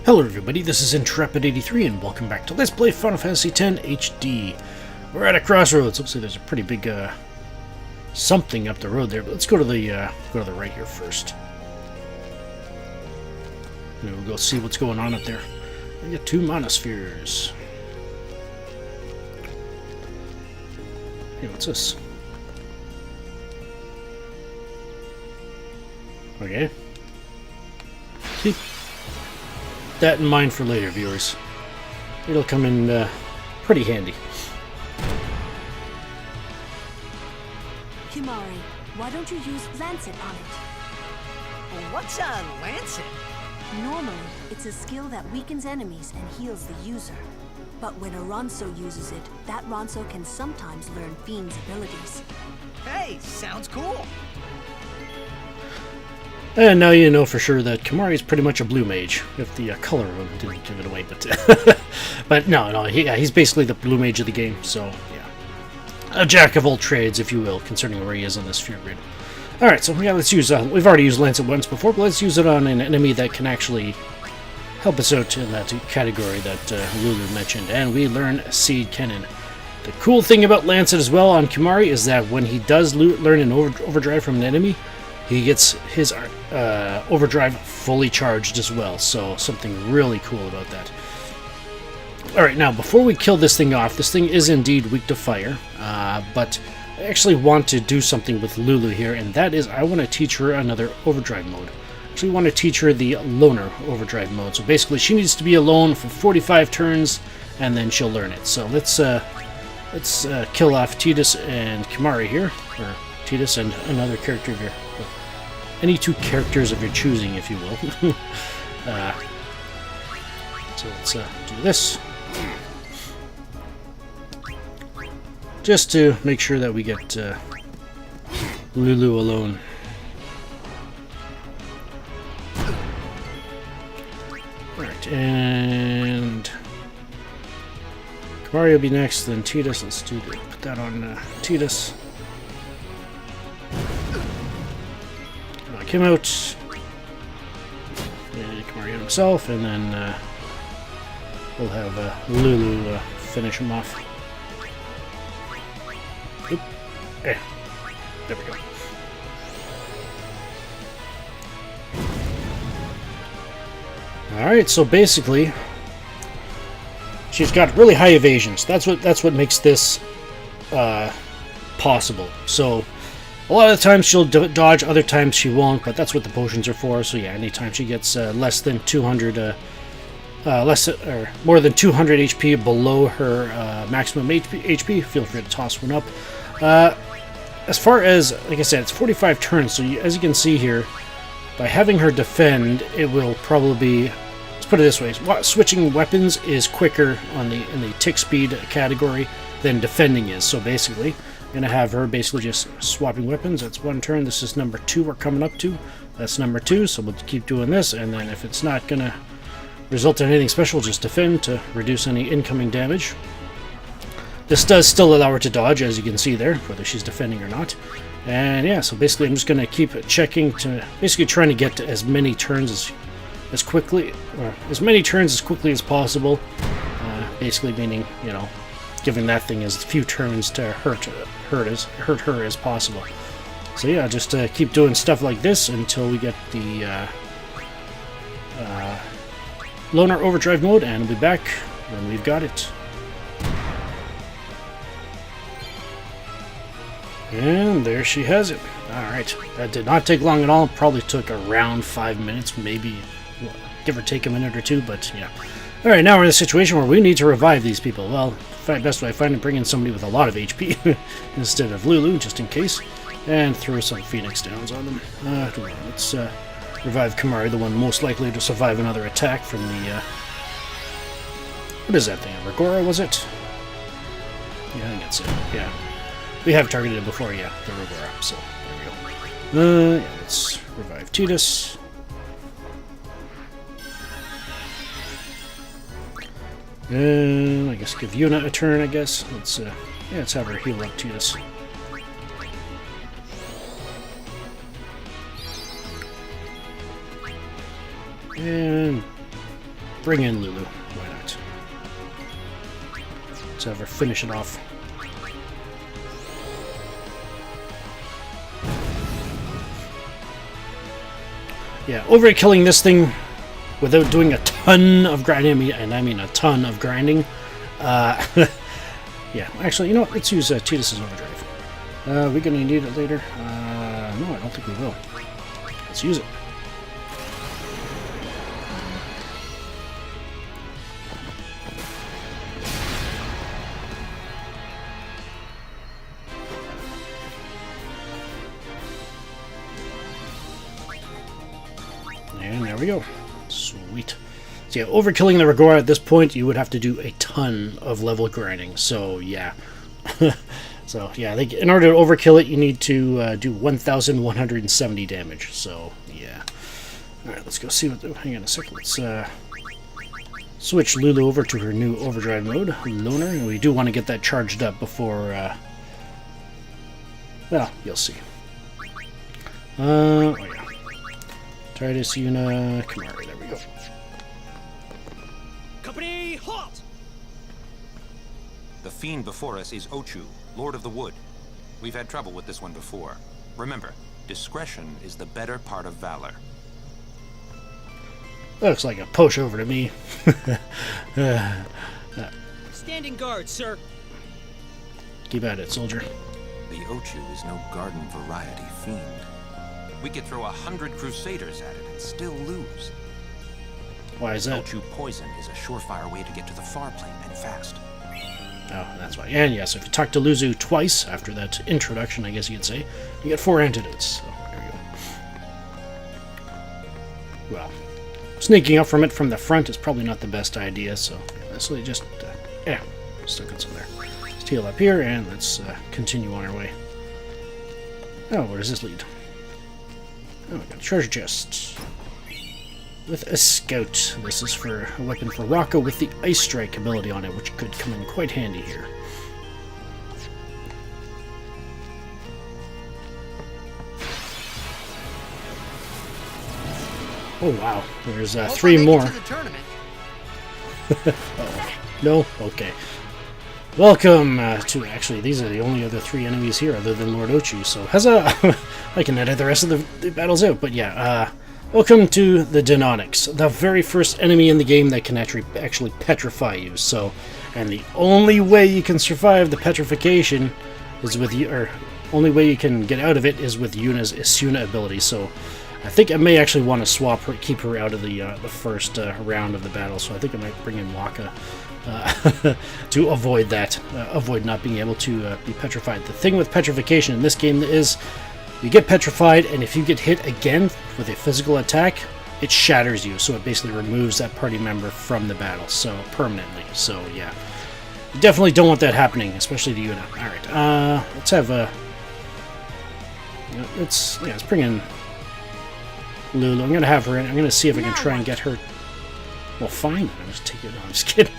Hello everybody, this is Intrepid83 and welcome back to Let's Play Final Fantasy X HD. We're at a crossroads. Looks like there's a pretty big something up the road there, but let's go to the right here first. And we'll go see what's going on up there. We got two monospheres. Hey, what's this? Okay. Keep that in mind for later, viewers. It'll come in pretty handy. Kimari, why don't you use Lancet on it? Well, what's a Lancet? Normally, it's a skill that weakens enemies and heals the user. But when a Ronso uses it, that Ronso can sometimes learn Fiend's abilities. Hey, sounds cool. And now you know for sure that Kimari is pretty much a blue mage, if the color of him didn't give it away, but but no, he's basically the blue mage of the game, so yeah. A jack of all trades, if you will, concerning where he is on this sphere grid. Alright, so yeah, let's use, we've already used Lancet once before, but let's use it on an enemy that can actually help us out in that category that Lulu mentioned, and we learn Seed Cannon. The cool thing about Lancet as well on Kimari is that when he does learn an overdrive from an enemy, he gets his overdrive fully charged as well, so something really cool about that. Alright, now before we kill this thing off, this thing is indeed weak to fire, but I actually want to do something with Lulu here, and that is I want to teach her another overdrive mode. I actually want to teach her the loner overdrive mode, so basically she needs to be alone for 45 turns, and then she'll learn it. So let's kill off Tidus and Kimari here, or Tidus and another character of your... any two characters of your choosing, if you will. So let's do this. Just to make sure that we get Lulu alone. Alright, and Kimari will be next, then Tidus. Let's put that on Tidus. Knock him out. And Kimari himself, and then we'll have Lulu finish him off. Oop. There we go. Alright, so basically she's got really high evasions. That's what makes this possible. So a lot of the times she'll dodge, other times she won't, but that's what the potions are for. So yeah, anytime she gets less than 200 or more than 200 HP below her maximum HP, feel free to toss one up. As far as, like I said, it's 45 turns, so as you can see here, by having her defend, it will probably be, let's put it this way, switching weapons is quicker in the tick speed category than defending is. So basically, I'm going to have her basically just swapping weapons. That's one turn. This is number 2 we're coming up to. That's number 2, so we'll keep doing this, and then if it's not going to result in anything special, just defend to reduce any incoming damage. This does still allow her to dodge, as you can see there, whether she's defending or not. And yeah, so basically I'm just going to keep checking to basically trying to get to as many turns as quickly as possible. Basically meaning, you know, giving that thing as few turns to hurt her as possible. So yeah, just keep doing stuff like this until we get the Loner Overdrive mode, and we'll be back when we've got it. And there she has it. Alright, that did not take long at all. Probably took around 5 minutes, maybe give or take a minute or two, but yeah. Alright, now we're in a situation where we need to revive these people. Well, best way I find to bring in somebody with a lot of HP instead of Lulu, just in case, and throw some Phoenix Downs on them. Let's revive Kimari, the one most likely to survive another attack from the, what is that thing, Rigora, was it? Yeah, I think that's it, yeah. We have targeted it before, yeah, the Rigora, so there we go. Yeah, let's revive Tidus. And I guess give Yuna a turn, I guess. Let's have her heal up Tidus. And bring in Lulu. Why not? Let's have her finish it off. Yeah, overkilling this thing without doing a ton of grinding, and I mean a ton of grinding. Yeah, actually, you know what? Let's use Tidus's Overdrive. We're gonna need it later. No, I don't think we will. Let's use it. And there we go. Sweet. So yeah, overkilling the Regora at this point, you would have to do a ton of level grinding. So yeah. So yeah, in order to overkill it, you need to do 1,170 damage. So yeah. All right, let's go see what. Hang on a second. Let's switch Lulu over to her new overdrive mode, Loner, and we do want to get that charged up before. Well, you'll see. Oh yeah. Tidus, Yuna, Kamari. There we go. Company, halt! The fiend before us is Ochu, Lord of the Wood. We've had trouble with this one before. Remember, discretion is the better part of valor. Looks like a push over to me. Standing guard, sir. Keep at it, soldier. The Ochu is no garden variety fiend. We could throw 100 crusaders at it and still lose. Why is that? Ochu poison is a surefire way to get to the far plane and fast. Oh, that's why. And yes, if you talk to Luzu twice after that introduction, I guess you could say, you get 4 antidotes. So, there you go. Well, sneaking up from it from the front is probably not the best idea, so let's just, yeah, stuck it there. Let's heal up here, and let's continue on our way. Oh, where does this lead? Oh, we got a treasure chest. With a scout. This is for a weapon for Rocco with the Ice Strike ability on it, which could come in quite handy here. Oh wow, there's 3 more. Uh-oh. No? Okay. Welcome to, actually, these are the only other 3 enemies here other than Lord Ochu, so huzzah! I can edit the rest of the battles out, but yeah, welcome to the Denonics, the very first enemy in the game that can actually petrify you. So, and the only way you can survive the petrification is with you, or only way you can get out of it is with Yuna's Isuna ability. So, I think I may actually want to swap her, keep her out of the first round of the battle. So I think I might bring in Waka to avoid that, avoid not being able to be petrified. The thing with petrification in this game is, you get petrified, and if you get hit again with a physical attack, it shatters you, so it basically removes that party member from the battle, so permanently. So yeah, you definitely don't want that happening, especially to Yuna. All right, let's have a. Let's bring in Lulu. I'm gonna have her in. I'm gonna see if I can try and get her. Well, fine. I'm just taking. No, I'm just kidding.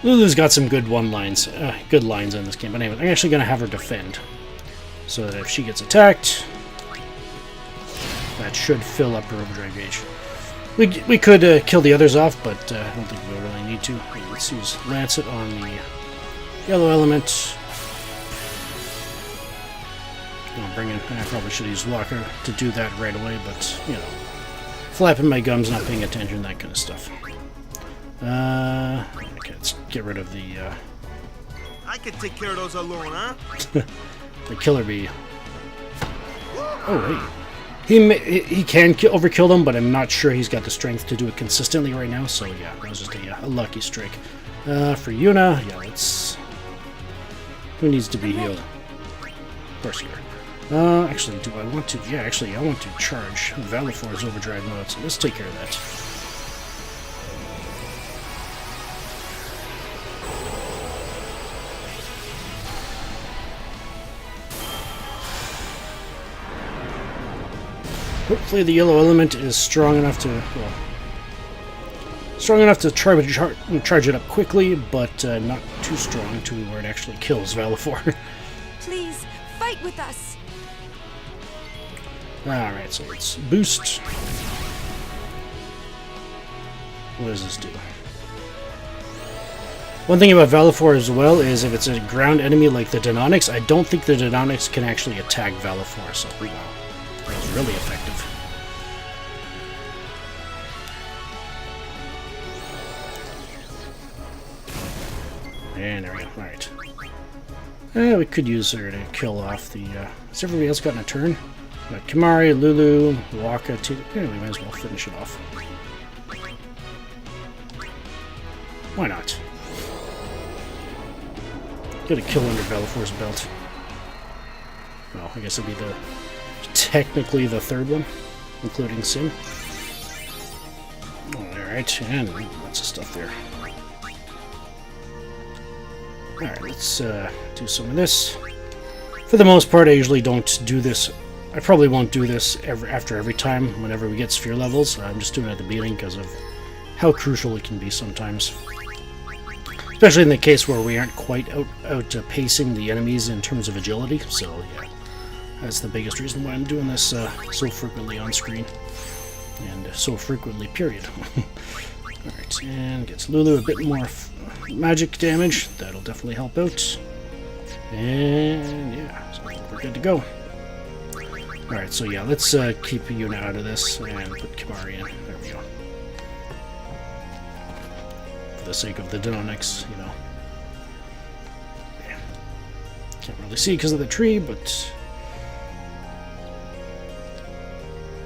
Lulu's got some good lines in this game, but anyway, I'm actually gonna have her defend. So that if she gets attacked, that should fill up her overdrive gauge. We could kill the others off, but I don't think we really need to. Let's use Lancet on the yellow element. I'll bring in. I probably should use Walker to do that right away, but you know, flapping my gums, not paying attention, that kind of stuff. Okay, let's get rid of the. I could take care of those alone, huh? The killer bee. Oh, hey. He can overkill them, but I'm not sure he's got the strength to do it consistently right now, so yeah, that was just a lucky streak. For Yuna, yeah, let's... Who needs to be healed? Of course you are. Actually, do I want to... Yeah, actually, I want to charge Valifor's overdrive mode, so let's take care of that. Hopefully the yellow element is strong enough to, well, charge it up quickly, but not too strong to where it actually kills Valifor. Please, fight with us! Alright, so let's boost. What does this do? One thing about Valifor as well is if it's a ground enemy like the Denonics, I don't think the Denonics can actually attack Valifor, so wow, that was really effective. And there we go, alright. We could use her to kill off the... has everybody else gotten a turn? Got Kimari, Lulu, Waka, yeah, we might as well finish it off. Why not? Get a kill under Valifor's belt. Well, I guess it'd be technically the third one, including Sin. Alright, and lots of stuff there. Alright, let's do some of this. For the most part, I usually don't do this. I probably won't do this after every time, whenever we get sphere levels. I'm just doing it at the beginning because of how crucial it can be sometimes. Especially in the case where we aren't quite outpacing the enemies in terms of agility. So, yeah, that's the biggest reason why I'm doing this so frequently on screen. And so frequently, period. Alright, and gets Lulu a bit more magic damage. That'll definitely help out. And yeah, so we're good to go. Alright, so yeah, let's keep Yuna out of this and put Kimari in. There we go. For the sake of the Denonics, you know. Yeah. Can't really see because of the tree, but...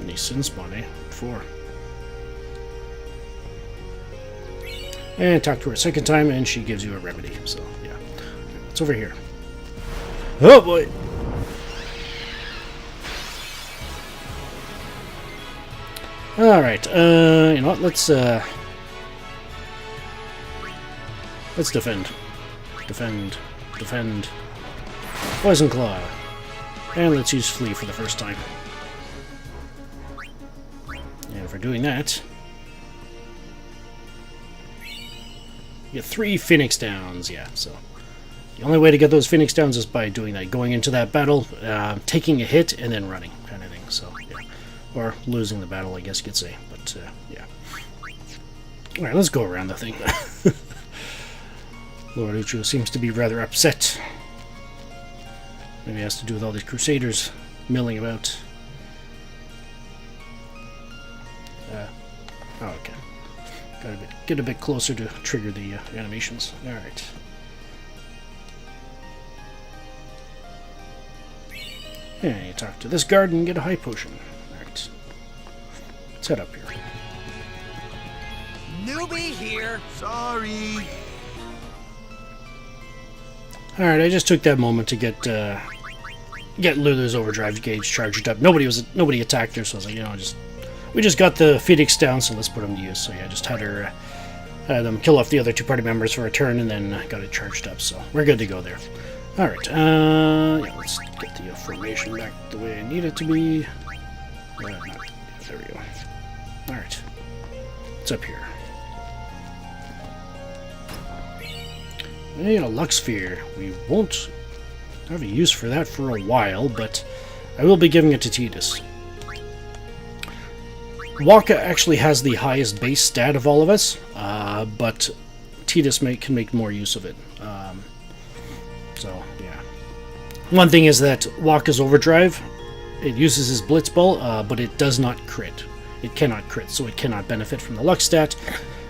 Nice sin spawn, eh? 4. And talk to her a second time, and she gives you a remedy. So, yeah. It's over here. Oh, boy! Alright, you know what, let's defend. Defend. Poison Claw. And let's use Flee for the first time. And for doing that, you get 3 Phoenix Downs, yeah, so the only way to get those Phoenix Downs is by doing that, going into that battle, taking a hit, and then running, kind of thing, so, yeah. Or losing the battle, I guess you could say, but, yeah. Alright, let's go around the thing. Lord Ochu seems to be rather upset. Maybe it has to do with all these Crusaders milling about. Oh, okay. Gotta get a bit closer to trigger the animations. Alright. And you talk to this guard and get a high potion. Alright. Let's head up here. Newbie here. Sorry. Alright, I just took that moment to get Lulu's overdrive gauge charged up. Nobody attacked her, so I was like, you know, we just got the Phoenix down, so let's put them to use. So yeah, I just had them kill off the other 2 party members for a turn, and then got it charged up. So we're good to go there. All right, yeah, let's get the formation back the way I need it to be. There we go. All right, it's up here. A Lux Sphere. We won't have a use for that for a while, but I will be giving it to Tidus. Waka actually has the highest base stat of all of us, but Tidus can make more use of it. So, yeah. One thing is that Waka's Overdrive, it uses his Blitzball, but it does not crit. It cannot crit, so it cannot benefit from the Lux stat.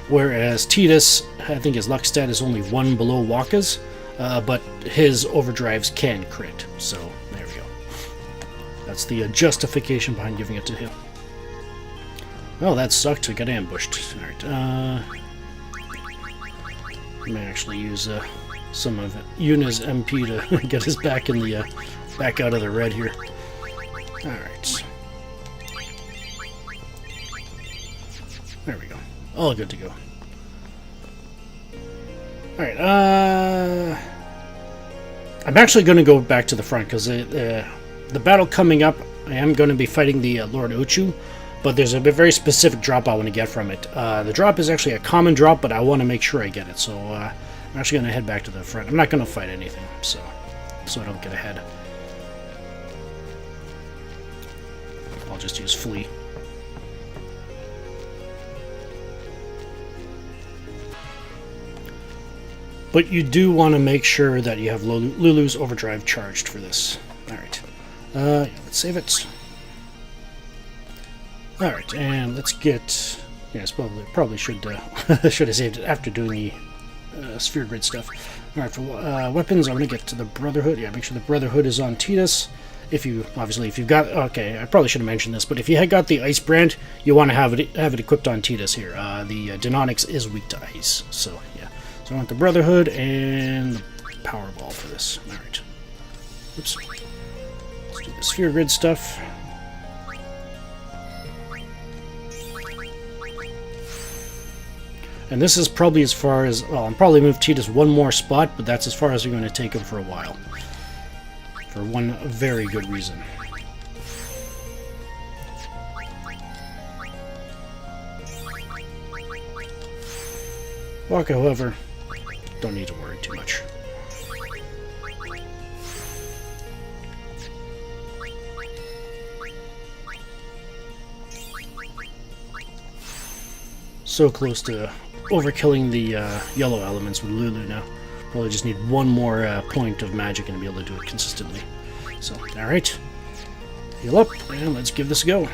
Whereas Tidus, I think his Lux stat is only 1 below Waka's, but his Overdrives can crit. So, there we go. That's the justification behind giving it to him. Well, that sucked. I got ambushed. Alright, I may actually use some of Yuna's MP to get us back in the back out of the red here. Alright. There we go. All good to go. Alright, I'm actually going to go back to the front, because the battle coming up, I am going to be fighting the Lord Ochu, but there's a very specific drop I want to get from it. The drop is actually a common drop, but I want to make sure I get it, so I'm actually going to head back to the front. I'm not going to fight anything, so I don't get ahead. I'll just use Flee. But you do want to make sure that you have Lulu's overdrive charged for this. Alright. Let's save it. Alright, and let's get... Yes, probably should should have saved it after doing the sphere grid stuff. Alright, for weapons, I'm going to get to the Brotherhood. Yeah, make sure the Brotherhood is on Titus. If you've got... Okay, I probably should have mentioned this, but if you had got the Ice Brand, you want to have it equipped on Titus here. The Dynonics is weak to ice, so yeah. So I want the Brotherhood and the Powerball for this. Alright. Oops. Let's do the sphere grid stuff. And this is probably as far as... Well, I'll probably move Titus one more spot, but that's as far as we're going to take him for a while. For one very good reason. Waka, however, don't need to worry too much. So close to overkilling the yellow elements with Lulu now. Probably just need one more point of magic and be able to do it consistently. So, alright. Heal up, and let's give this a go.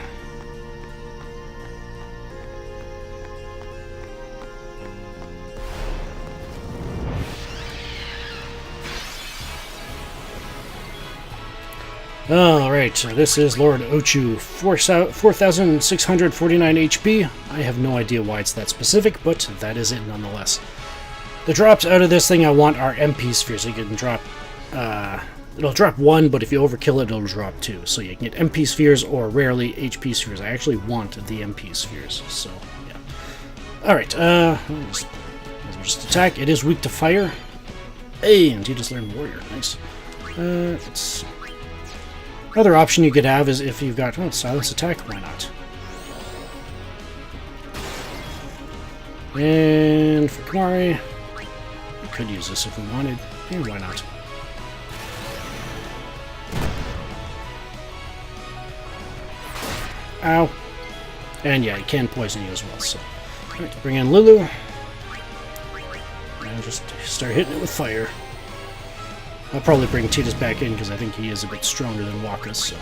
Alright, so this is Lord Ochu, 4,649 HP. I have no idea why it's that specific, but that is it nonetheless. The drops out of this thing I want are MP spheres. So you can drop... it'll drop 1, but if you overkill it, it'll drop 2. So you can get MP spheres or rarely HP spheres. I actually want the MP spheres, so yeah. Alright, just attack. It is weak to fire. Hey, and you just learned Warrior. Nice. Another option you could have is if you've got silence attack, why not? And for Kamari, we could use this if we wanted. And why not? Ow. And yeah, it can poison you as well, so. Alright, bring in Lulu. And just start hitting it with fire. I'll probably bring Titus back in because I think he is a bit stronger than Waka's, so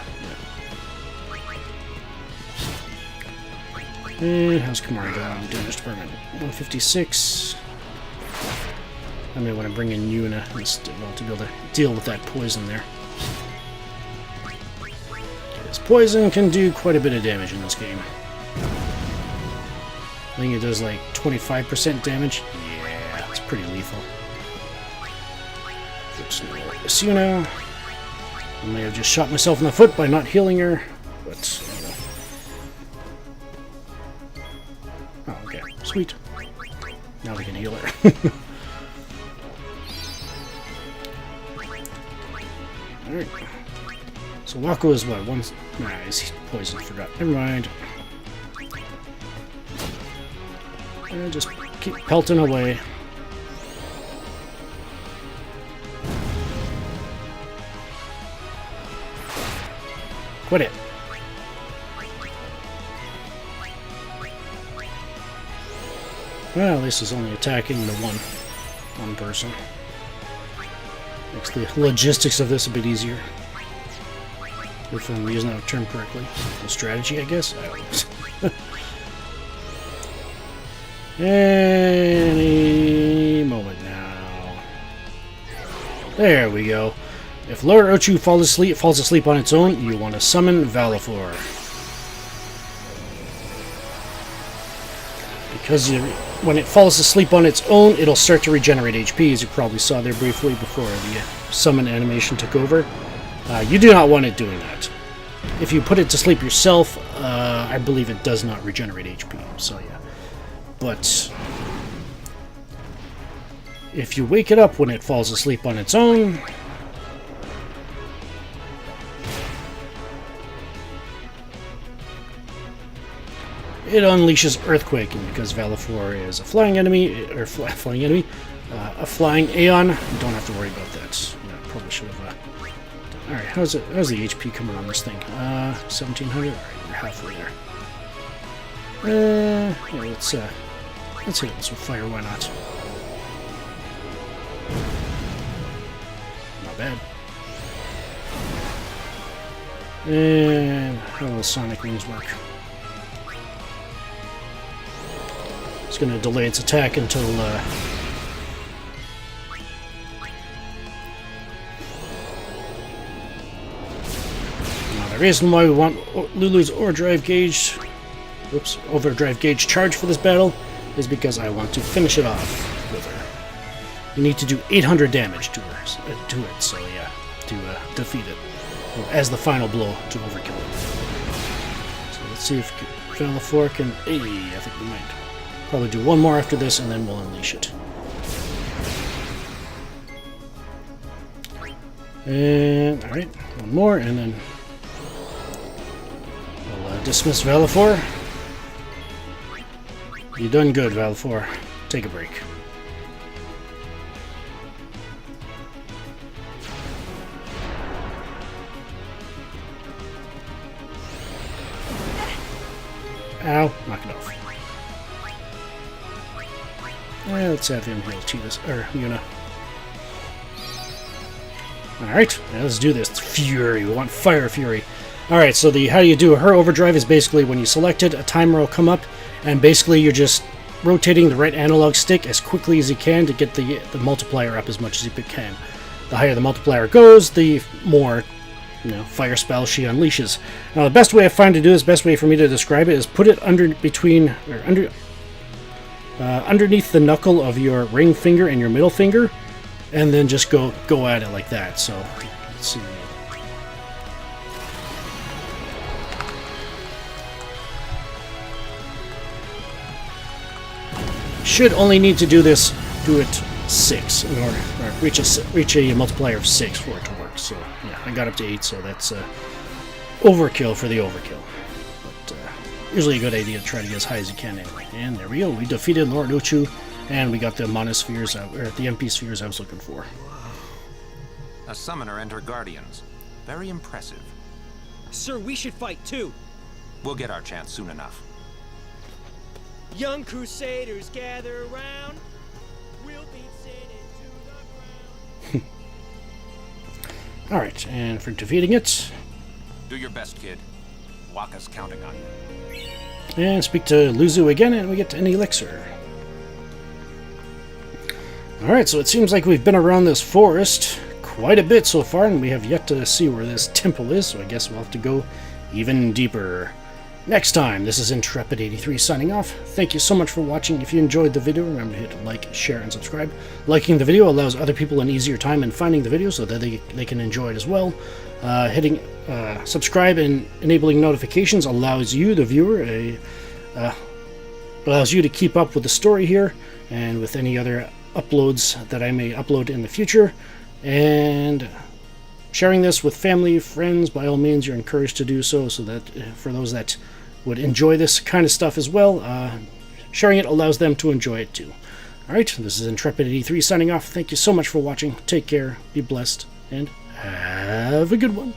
yeah. And how's Kamari doing on the damage department? 156. I may want to bring in Yuna to be able to deal with that poison there. This poison can do quite a bit of damage in this game. I think it does like 25% damage. Yeah, it's pretty lethal. Oops, Yuna. I may have just shot myself in the foot by not healing her, but oh, okay, sweet. Now we can heal her. Alright. So Wako is what? One. Nah, he's poisoned. Forgot. Never mind. And just keep pelting away. Quit it. Well, at least it's only attacking the one person. Makes the logistics of this a bit easier. If I'm using that term correctly. The strategy, I guess? I don't know. Any moment now. There we go. If Lord Ochu falls asleep on its own, you want to summon Valifor. Because when it falls asleep on its own, it'll start to regenerate HP, as you probably saw there briefly before the summon animation took over. You do not want it doing that. If you put it to sleep yourself, I believe it does not regenerate HP, so yeah. But if you wake it up when it falls asleep on its own, it unleashes Earthquake, and because Valifor is a flying enemy, or a flying Aeon, you don't have to worry about that. Yeah, probably should have. Alright, how's the HP coming on this thing? 1700. Alright, we're halfway there. Yeah, let's hit this with fire. Why not? not bad. And how will Sonic Wings work? It's going to delay its attack until... Now, the reason why we want Lulu's overdrive gauge... Whoops, overdrive gauge charge for this battle is because I want to finish it off with her. You need to do 800 damage to her, to it, so yeah, to defeat it. As the final blow to overkill it. So let's see if Valefor can... Hey, I think we might. Probably do one more after this, and then we'll unleash it. And, alright, one more, and then we'll dismiss Valefor. You done good, Valefor. Take a break. Ow, knock it off. Let's have him heal Cheetahs, or Yuna. Alright, let's do this. Fury, we want Fire Fury. Alright, so how you do her overdrive is basically when you select it, a timer will come up, and basically you're just rotating the right analog stick as quickly as you can to get the multiplier up as much as you can. The higher the multiplier goes, the more fire spell she unleashes. Now the best way I find to do this, best way for me to describe it, is put it underneath the knuckle of your ring finger and your middle finger, and then just go at it like that. So let's see. Should only need to do it 6 in order, or reach a multiplier of 6 for it to work. So yeah, I got up to 8, so that's overkill for the overkill. But usually a good idea to try to get as high as you can anyway. And there we go. We defeated Lord Ochu, and we got the monospheres, or the MP spheres I was looking for. A summoner and her guardians. Very impressive. Sir, we should fight too. We'll get our chance soon enough. Young Crusaders gather around. We'll beat sin into the ground. Alright, and for defeating it... Do your best, kid. Wakka's counting on you. And speak to Luzu again, and we get an elixir. Alright, so it seems like we've been around this forest quite a bit so far, and we have yet to see where this temple is, so I guess we'll have to go even deeper. Next time, this is Intrepid83 signing off. Thank you so much for watching. If you enjoyed the video, remember to hit like, share, and subscribe. Liking the video allows other people an easier time in finding the video so that they can enjoy it as well. Hitting subscribe and enabling notifications allows you, the viewer, allows you to keep up with the story here and with any other uploads that I may upload in the future. And sharing this with family, friends, by all means, you're encouraged to do so that for those that would enjoy this kind of stuff as well, sharing it allows them to enjoy it too. Alright, this is Intrepid83 signing off. Thank you so much for watching. Take care, be blessed, and have a good one.